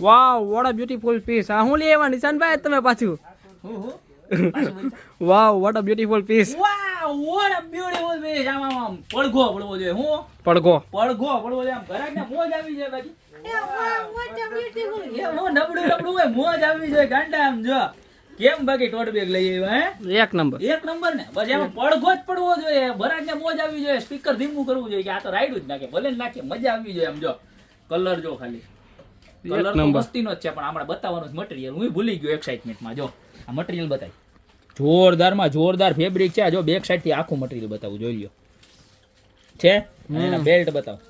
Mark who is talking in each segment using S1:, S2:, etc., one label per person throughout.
S1: Vav what a beautiful piece. આ હું લેવા નિશાનભાઈ તમે પાછું. Wow what a beautiful piece.
S2: Wow what a beautiful piece. આમ પડઘો પડવો જોઈએ. હું
S1: પડઘો
S2: પડવો જોઈએ. આમ ઘરાકને મોજ આવી જાય બાકી. Vote a beautiful. એ મો નબળું હોય મોજ આવી જાય ગાંડા. આમ જો કેમ બાકી ટોટ બેગ લઈ આવ્યા હે? એક નંબર ને. બસ એમાં પડઘો જ પડવો જોઈએ. ભરાકને મોજ આવી જોઈએ. સ્પીકર ધીમું કરવું જોઈએ કે આ તો રાઈડ જ નાખે. ભલે નાખે મજા આવી જાય. આમ જો કલર જો ખાલી કલર તો મસ્તીનો જ છે પણ આપણે બતાવવાનું મટીરિયલ હું ભૂલી ગયો એક્સાઇટમેન્ટમાં. જો આ મટીરિયલ બતાવી જોરદારમાં જોરદાર ફેબ્રિક છે. જો બેક સાઈડ થી આખું મટીરિયલ બતાવું જોઈ લ્યો છે. એના બેલ્ટ બતાવો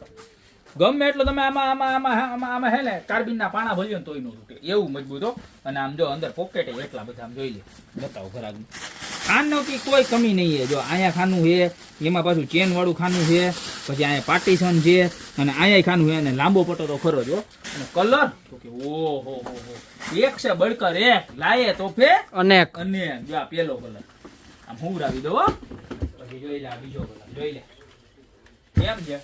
S2: ગમે એટલો તમે આમાં હે ને કાર્બિન ના પાણા ભર્યો ને તોય નો તૂટે એવું મજબૂત હો. અને આમ જો અંદર પોકેટ એટલા બધા આમ જોઈ લે બતાવો ખરા. ખાનનો કોઈ કમી નહીં છે. જો અહીંયા ખાનું છે એમાં પાછું ચેન વાળું ખાનું છે પછી અહીંયા પાર્ટીશન છે અને અહીંયા ખાનું છે અને લાંબો પટ્ટો તો ખરો જો. અને કલર તો કે ઓહો એક છે બળકર એક લાયે તો ફે અનેક જો આ પેલો કલર આમ હુંરાવી દો પછી જોઈ લે આ બીજો કલર જોઈ લે કેમ છે.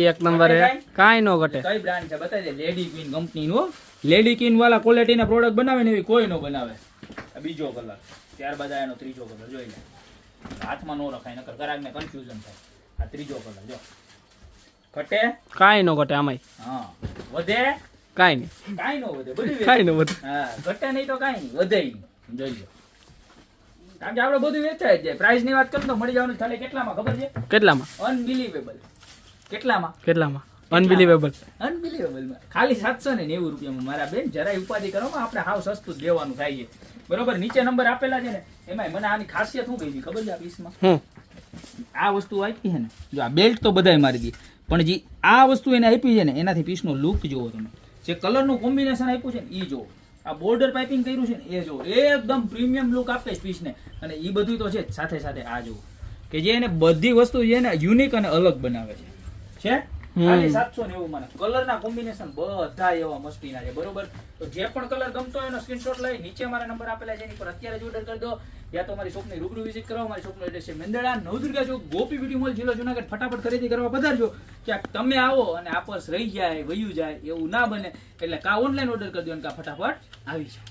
S1: એક નંબર હે કાઈ નો ઘટે.
S2: કઈ બ્રાન્ડ છે બતાવી દે. લેડી ક્વીન કંપની નું. લેડી ક્વીન વાળા ક્વોલિટી ના પ્રોડક્ટ બનાવે ને એવી કોઈ નો બનાવે. આ બીજો કલર ત્યારબાદ આનો ત્રીજો કલર જોઈ લે. હાથમાં નો રખાય નકર ગ્રાહકને કન્ફ્યુઝન થાય. આ ત્રીજો કલર જો ઘટે
S1: કાઈ નો ઘટે આમાંય.
S2: હા વધે
S1: કાઈ નહીં.
S2: કાઈ નો વધે બધું
S1: કાઈ નો વધે.
S2: હા ઘટે નહીં તો કાઈ નહીં વધે નહીં. જોઈ લો કારણ કે આપણે બધું વેચાય જ જાય. પ્રાઇસ ની વાત કરું તો મળી જવાનું ખાલી કેટલામાં ખબર છે?
S1: કેટલામાં?
S2: અનબિલીવેબલ. કેટલામાં?
S1: અનબિલીવેબલ
S2: માં ખાલી 790 રૂપિયામાં. મારા બેન જરાય ઉપાધિ કરવામાં આપણે હાવ સસ્તું જ દેવાનું થાય છે બરોબર. નીચે નંબર આપેલા છે ને એમાં મને આની ખાસિયત શું ગઈ ખબર છે? આ પીસમાં આ વસ્તુ આપી છે ને જો આ બેલ્ટ તો બધાય મારી દી પણ જે આ વસ્તુ એને આપી છે ને એનાથી પીસનો લુક જોવો તમે. જે કલરનું કોમ્બિનેશન આપ્યું છે ને એ જો. આ બોર્ડર પાઇપિંગ કર્યું છે ને એ જો એકદમ પ્રીમિયમ લુક આપે છે પીસને. અને એ બધું તો છે સાથે સાથે આ જો કે જે એને બધી વસ્તુ જે ને યુનિક અને અલગ બનાવે છે. ખાલી 790 માં કલર ના કોમ્બિનેશન બધા એવા મસ્તીના છે બરોબર. તો જે પણ કલર ગમતો હોય એનો સ્ક્રીનશોટ લઈ નીચે મારા નંબર આપેલા છે એની પર અત્યારે જ ઓર્ડર કરી દો. યા તો મારી શોપની રૂબરૂ વિઝિટ કરો. મારી શોપનો એડ્રેસ છે મેંદરડા નવદુર્ગા ચોક ગોપી બ્યુટી મોલ જિલ્લો જુનાગઢ. ફટાફટ ખરીદી કરવા પધારજો. ક્યાંક તમે આવો અને આ પર્સ રહી જાય વયું જાય એવું ના બને એટલે કા ઓનલાઈન ઓર્ડર કરી દો અને કા ફટાફટ આવી જાય.